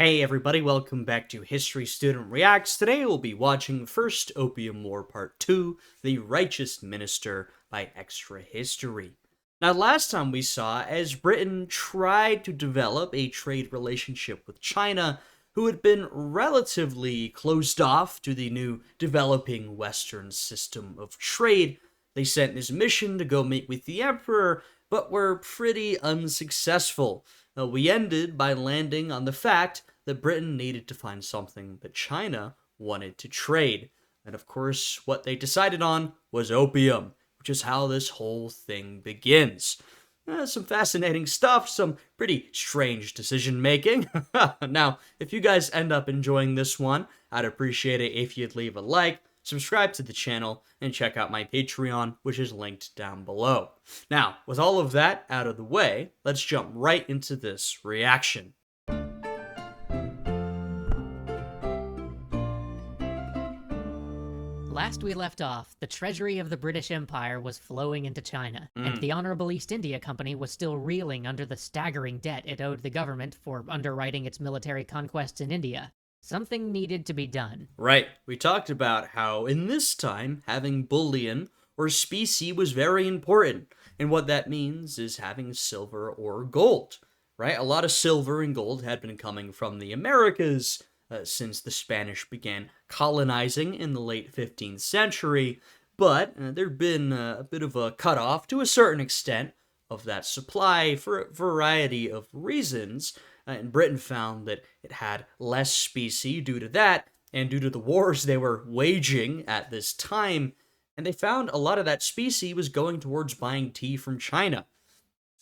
Hey everybody, welcome back to History Student Reacts. Today we'll be watching First Opium War Part 2, The Righteous Minister by Extra History. Now last time we saw as Britain tried to develop a trade relationship with China, who had been relatively closed off to the new developing Western system of trade. They sent this mission to go meet with the Emperor, but were pretty unsuccessful. We ended by landing on the fact that Britain needed to find something that China wanted to trade. And of course, what they decided on was opium, which is how this whole thing begins. Some fascinating stuff, some pretty strange decision making. Now, if you guys end up enjoying this one, I'd appreciate it if you'd leave a like, subscribe to the channel, and check out my Patreon, which is linked down below. Now, with all of that out of the way, let's jump right into this reaction. Last we left off, the treasury of the British Empire was flowing into China, and the Honorable East India Company was still reeling under the staggering debt it owed the government for underwriting its military conquests in India. Something needed to be done. Right, we talked about how in this time, having bullion or specie was very important, and what that means is having silver or gold, right? A lot of silver and gold had been coming from the Americas, since the Spanish began colonizing in the late 15th century, but there'd been a bit of a cutoff to a certain extent of that supply for a variety of reasons, and Britain found that it had less specie due to that, and due to the wars they were waging at this time, and they found a lot of that specie was going towards buying tea from China.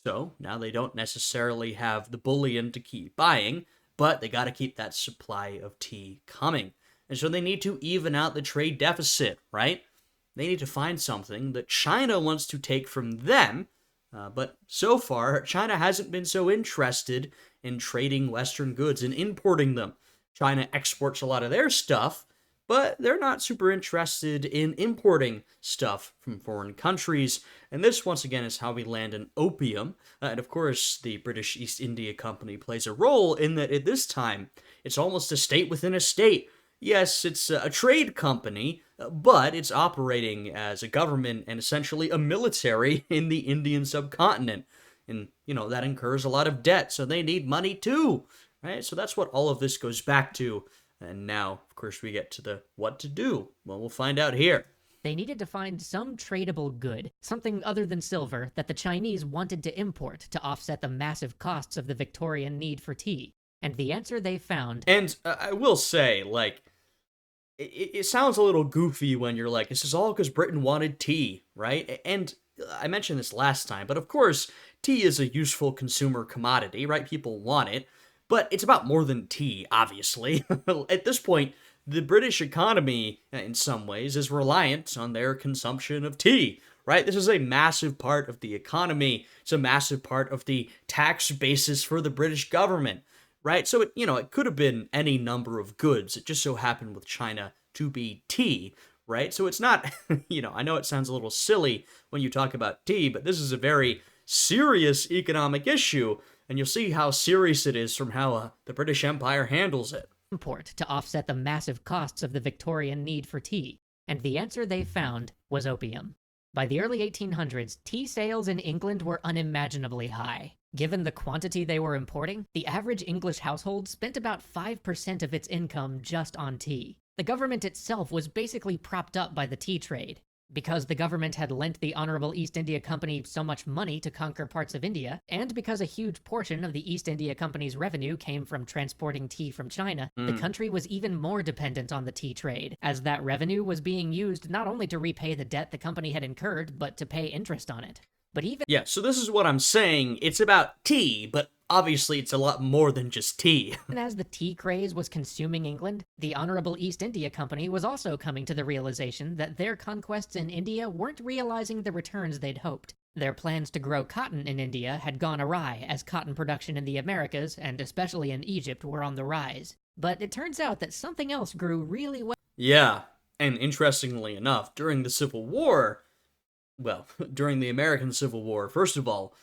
So now they don't necessarily have the bullion to keep buying, but they got to keep that supply of tea coming. And so they need to even out the trade deficit, right? They need to find something that China wants to take from them, but so far, China hasn't been so interested in trading Western goods and importing them. China exports a lot of their stuff, but they're not super interested in importing stuff from foreign countries. And this, once again, is how we land in opium. And of course, the British East India Company plays a role in that at this time, it's almost a state within a state. Yes, it's a trade company, but it's operating as a government and essentially a military in the Indian subcontinent. And, that incurs a lot of debt, so they need money too, right? So that's what all of this goes back to. And now, of course, we get to the what to do. Well, we'll find out here. They needed to find some tradable good, something other than silver, that the Chinese wanted to import to offset the massive costs of the Victorian need for tea. And the answer they found... And I will say, it sounds a little goofy when you're like, this is all because Britain wanted tea, right? And I mentioned this last time, but of course, tea is a useful consumer commodity, right? People want it. But it's about more than tea, obviously. At this point, the British economy, in some ways, is reliant on their consumption of tea, right? This is a massive part of the economy. It's a massive part of the tax basis for the British government, right? So, it could have been any number of goods. It just so happened with China to be tea, right? So it's not, I know it sounds a little silly when you talk about tea, but this is a very serious economic issue. And you'll see how serious it is from how the British Empire handles it. Import to offset the massive costs of the Victorian need for tea. And the answer they found was opium. By the early 1800s, tea sales in England were unimaginably high. Given the quantity they were importing, the average English household spent about 5% of its income just on tea. The government itself was basically propped up by the tea trade. Because the government had lent the Honorable East India Company so much money to conquer parts of India, and because a huge portion of the East India Company's revenue came from transporting tea from China, the country was even more dependent on the tea trade, as that revenue was being used not only to repay the debt the company had incurred, but to pay interest on it. But even... Yeah, so this is what I'm saying. It's about tea, but obviously it's a lot more than just tea. And as the tea craze was consuming England, the Honorable East India Company was also coming to the realization that their conquests in India weren't realizing the returns they'd hoped. Their plans to grow cotton in India had gone awry as cotton production in the Americas, and especially in Egypt, were on the rise. But it turns out that something else grew really well. Yeah, and interestingly enough, during the Civil War, during the American Civil War, first of all,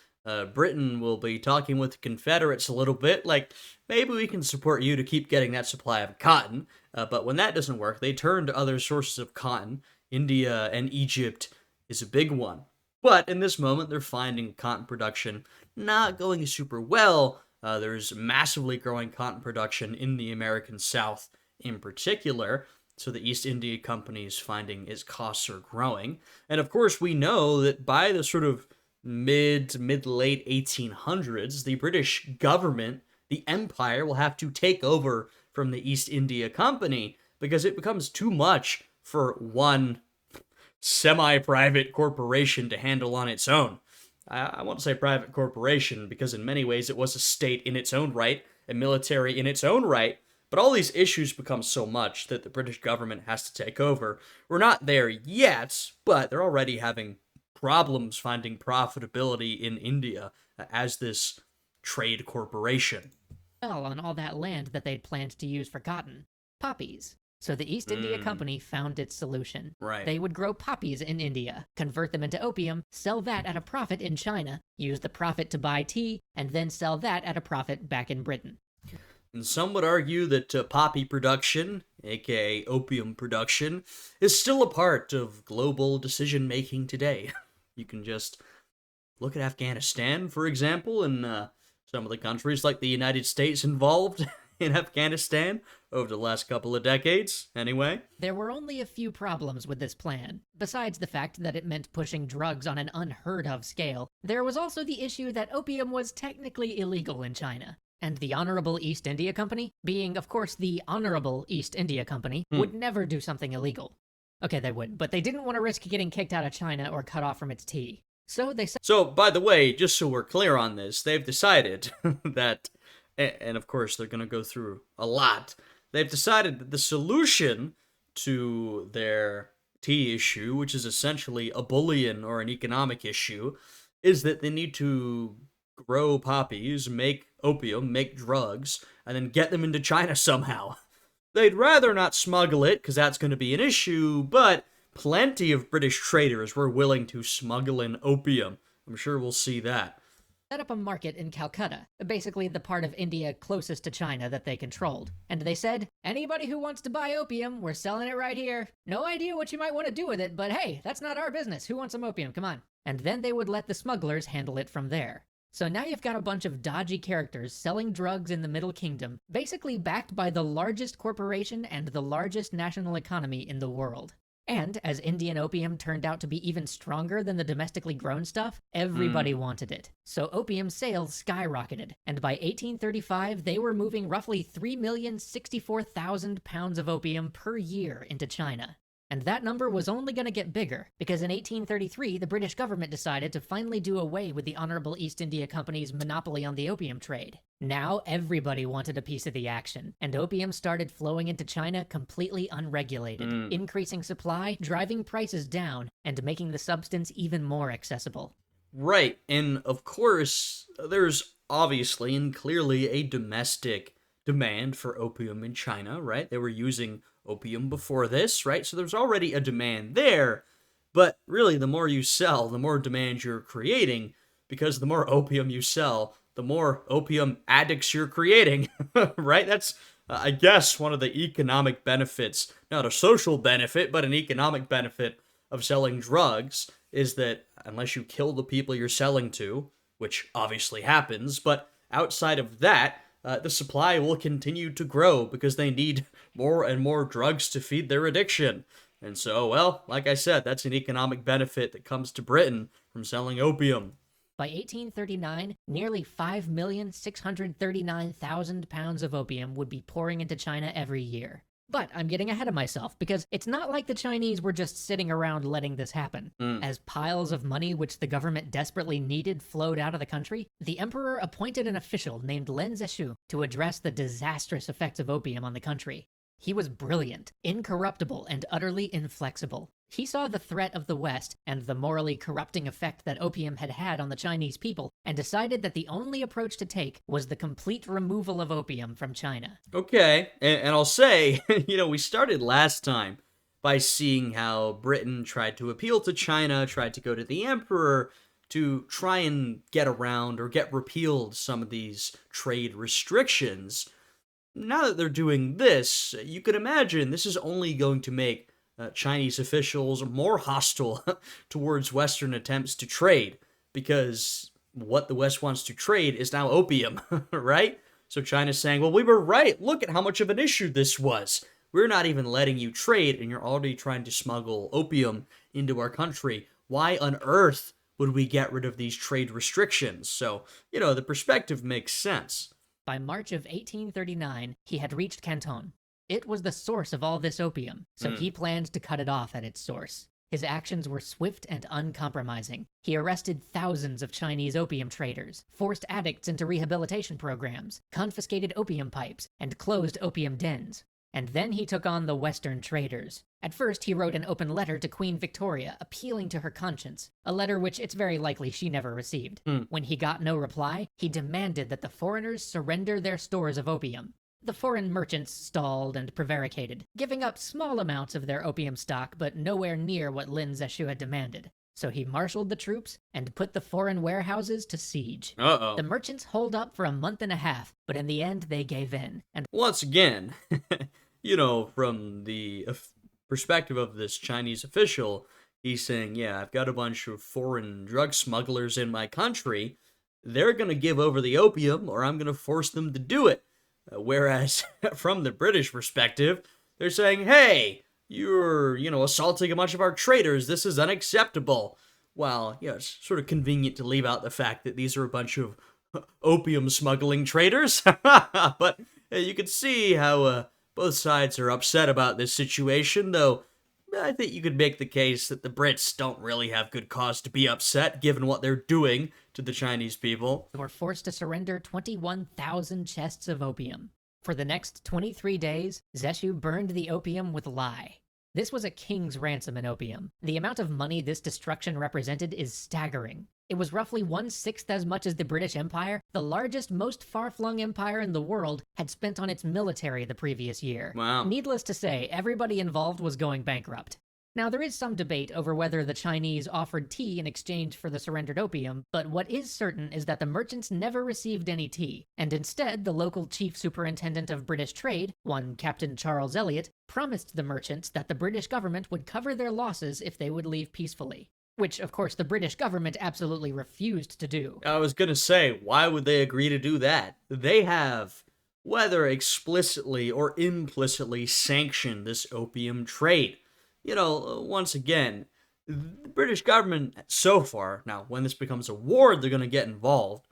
Britain will be talking with the Confederates a little bit, like, maybe we can support you to keep getting that supply of cotton. But when that doesn't work, they turn to other sources of cotton. India and Egypt is a big one. But in this moment, they're finding cotton production not going super well. There's massively growing cotton production in the American South in particular. So the East India Company is finding its costs are growing. And of course, we know that by the sort of mid-late 1800s, the British government, the empire, will have to take over from the East India Company because it becomes too much for one semi-private corporation to handle on its own. I won't say private corporation because in many ways it was a state in its own right, a military in its own right, but all these issues become so much that the British government has to take over. We're not there yet, but they're already having problems finding profitability in India as this trade corporation. Well, on all that land that they'd planned to use for cotton, poppies. So the East India Company found its solution. Right. They would grow poppies in India, convert them into opium, sell that at a profit in China, use the profit to buy tea, and then sell that at a profit back in Britain. And some would argue that poppy production, aka opium production, is still a part of global decision making today. You can just look at Afghanistan, for example, and some of the countries like the United States involved in Afghanistan over the last couple of decades, anyway. There were only a few problems with this plan. Besides the fact that it meant pushing drugs on an unheard of scale, there was also the issue that opium was technically illegal in China. And the Honorable East India Company, being of course the Honorable East India Company, would never do something illegal. Okay, they would, but they didn't want to risk getting kicked out of China or cut off from its tea. So they said. So, by the way, just so we're clear on this, they've decided that, and of course they're going to go through a lot, they've decided that the solution to their tea issue, which is essentially a bullion or an economic issue, is that they need to grow poppies, make opium, make drugs, and then get them into China somehow. They'd rather not smuggle it, because that's going to be an issue, but plenty of British traders were willing to smuggle in opium. I'm sure we'll see that. Set up a market in Calcutta, basically the part of India closest to China that they controlled. And they said, anybody who wants to buy opium, we're selling it right here. No idea what you might want to do with it, but hey, that's not our business. Who wants some opium? Come on. And then they would let the smugglers handle it from there. So now you've got a bunch of dodgy characters selling drugs in the Middle Kingdom, basically backed by the largest corporation and the largest national economy in the world. And as Indian opium turned out to be even stronger than the domestically grown stuff, everybody wanted it. So opium sales skyrocketed, and by 1835 they were moving roughly 3,064,000 pounds of opium per year into China. And that number was only going to get bigger, because in 1833 the British government decided to finally do away with the Honorable East India Company's monopoly on the opium trade. Now everybody wanted a piece of the action, and opium started flowing into China completely unregulated, increasing supply, driving prices down, and making the substance even more accessible. Right, and of course, there's obviously and clearly a domestic demand for opium in China, right? They were using opium before this, right? So there's already a demand there, but really the more you sell, the more demand you're creating, because the more opium you sell, the more opium addicts you're creating, right? That's, I guess, one of the economic benefits, not a social benefit, but an economic benefit of selling drugs, is that unless you kill the people you're selling to, which obviously happens, but outside of that, the supply will continue to grow because they need more and more drugs to feed their addiction. And so, well, like I said, that's an economic benefit that comes to Britain from selling opium. By 1839, nearly 5,639,000 pounds of opium would be pouring into China every year. But I'm getting ahead of myself, because it's not like the Chinese were just sitting around letting this happen. As piles of money which the government desperately needed flowed out of the country, the emperor appointed an official named Lin Zexu to address the disastrous effects of opium on the country. He was brilliant, incorruptible, and utterly inflexible. He saw the threat of the West and the morally corrupting effect that opium had had on the Chinese people, and decided that the only approach to take was the complete removal of opium from China. Okay, and I'll say, we started last time by seeing how Britain tried to appeal to China, tried to go to the emperor, to try and get around or get repealed some of these trade restrictions. Now that they're doing this, you can imagine this is only going to make Chinese officials more hostile towards Western attempts to trade, because what the West wants to trade is now opium, right? So China's saying, well, we were right. Look at how much of an issue this was. We're not even letting you trade, and you're already trying to smuggle opium into our country. Why on earth would we get rid of these trade restrictions? So, the perspective makes sense. By March of 1839, he had reached Canton. It was the source of all this opium, so he planned to cut it off at its source. His actions were swift and uncompromising. He arrested thousands of Chinese opium traders, forced addicts into rehabilitation programs, confiscated opium pipes, and closed opium dens. And then he took on the Western traders. At first, he wrote an open letter to Queen Victoria, appealing to her conscience, a letter which it's very likely she never received. When he got no reply, he demanded that the foreigners surrender their stores of opium. The foreign merchants stalled and prevaricated, giving up small amounts of their opium stock, but nowhere near what Lin Zexu had demanded. So he marshaled the troops and put the foreign warehouses to siege. Uh-oh. The merchants holed up for a month and a half, but in the end they gave in. And once again, from the perspective of this Chinese official, he's saying, yeah, I've got a bunch of foreign drug smugglers in my country. They're going to give over the opium, or I'm going to force them to do it. Whereas from the British perspective, they're saying, hey, you're, assaulting a bunch of our traders. This is unacceptable. Well, it's sort of convenient to leave out the fact that these are a bunch of opium smuggling traders. But you can see how both sides are upset about this situation, though I think you could make the case that the Brits don't really have good cause to be upset, given what they're doing to the Chinese people. Were forced to surrender 21,000 chests of opium. For the next 23 days, Zexu burned the opium with lye. This was a king's ransom in opium. The amount of money this destruction represented is staggering. It was roughly 1/6 as much as the British Empire, the largest, most far-flung empire in the world, had spent on its military the previous year. Wow. Needless to say, everybody involved was going bankrupt. Now, there is some debate over whether the Chinese offered tea in exchange for the surrendered opium, but what is certain is that the merchants never received any tea, and instead the local chief superintendent of British trade, one Captain Charles Elliot, promised the merchants that the British government would cover their losses if they would leave peacefully. Which, of course, the British government absolutely refused to do. I was gonna say, why would they agree to do that? They have, whether explicitly or implicitly, sanctioned this opium trade. Once again, the British government, so far, now when this becomes a war, they're gonna get involved.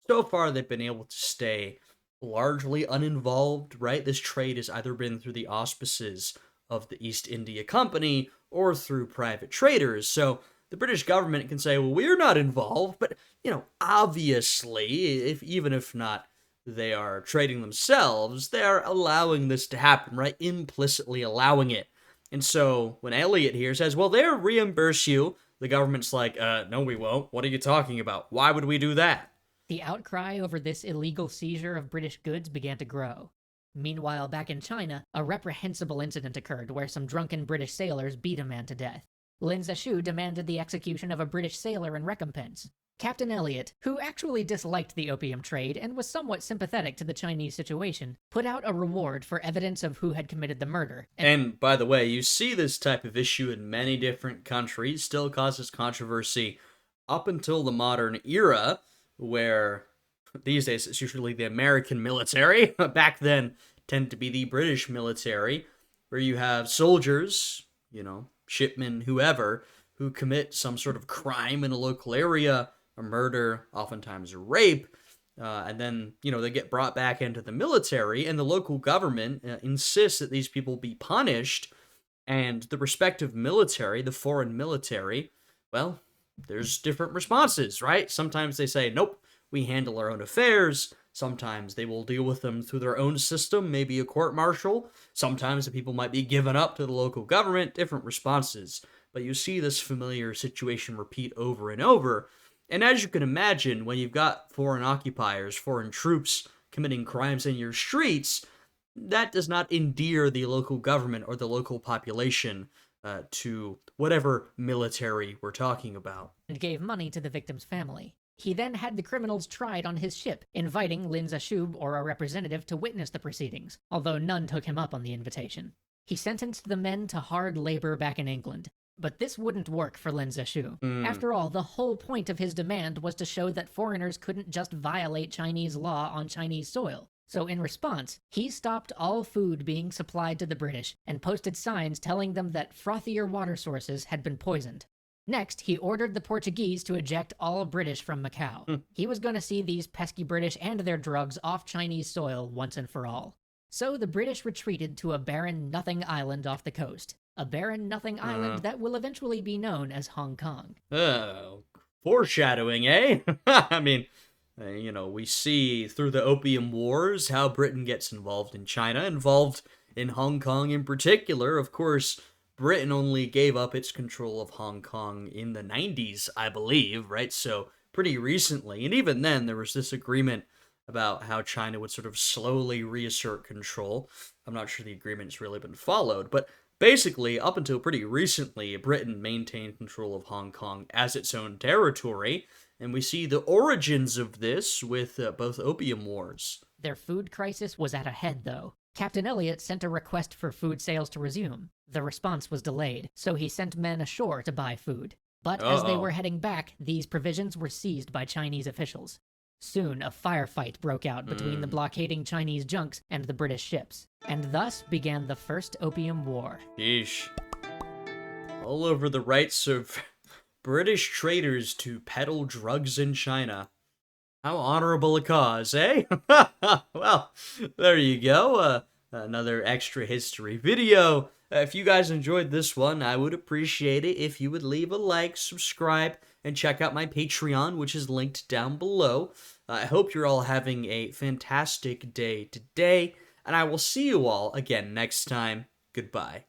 So far, they've been able to stay largely uninvolved, right? This trade has either been through the auspices of the East India Company or through private traders, so the British government can say, well, we're not involved, but, obviously, even if not they are trading themselves, they're allowing this to happen, right? Implicitly allowing it. And so when Elliot here says, well, they'll reimburse you, the government's like, no, we won't. What are you talking about? Why would we do that? The outcry over this illegal seizure of British goods began to grow. Meanwhile, back in China, a reprehensible incident occurred where some drunken British sailors beat a man to death. Lin Zexu demanded the execution of a British sailor in recompense. Captain Elliot, who actually disliked the opium trade and was somewhat sympathetic to the Chinese situation, put out a reward for evidence of who had committed the murder. And by the way, you see this type of issue in many different countries, still causes controversy up until the modern era, where these days it's usually the American military, back then tend to be the British military, where you have soldiers, shipmen, whoever, who commit some sort of crime in a local area, a murder, oftentimes a rape, and then, they get brought back into the military, and the local government insists that these people be punished, and the respective military, the foreign military, well, there's different responses, right? Sometimes they say, nope, we handle our own affairs. Sometimes they will deal with them through their own system, maybe a court-martial. Sometimes the people might be given up to the local government, different responses. But you see this familiar situation repeat over and over. And as you can imagine, when you've got foreign occupiers, foreign troops committing crimes in your streets, that does not endear the local government or the local population to whatever military we're talking about. And gave money to the victim's family. He then had the criminals tried on his ship, inviting Lin Zexu or a representative to witness the proceedings, although none took him up on the invitation. He sentenced the men to hard labor back in England. But this wouldn't work for Lin Zexu. After all, the whole point of his demand was to show that foreigners couldn't just violate Chinese law on Chinese soil. So in response, he stopped all food being supplied to the British and posted signs telling them that frothier water sources had been poisoned. Next, he ordered the Portuguese to eject all British from Macau. He was going to see these pesky British and their drugs off Chinese soil once and for all. So the British retreated to a barren nothing island off the coast. A barren nothing island that will eventually be known as Hong Kong. Oh, foreshadowing, eh? I mean, we see through the Opium Wars how Britain gets involved in China, involved in Hong Kong in particular. Of course, Britain only gave up its control of Hong Kong in the 90s, I believe, right? So pretty recently. And even then, there was this agreement about how China would sort of slowly reassert control. I'm not sure the agreement's really been followed, but basically, up until pretty recently, Britain maintained control of Hong Kong as its own territory, and we see the origins of this with both Opium Wars. Their food crisis was at a head, though. Captain Elliot sent a request for food sales to resume. The response was delayed, so he sent men ashore to buy food. But as they were heading back, these provisions were seized by Chinese officials. Soon, a firefight broke out between the blockading Chinese junks and the British ships, and thus began the First Opium War. Yeesh. All over the rights of British traders to peddle drugs in China. How honorable a cause, eh? Well, there you go. Another extra history video. If you guys enjoyed this one, I would appreciate it if you would leave a like, subscribe, and check out my Patreon, which is linked down below. I hope you're all having a fantastic day today, and I will see you all again next time. Goodbye.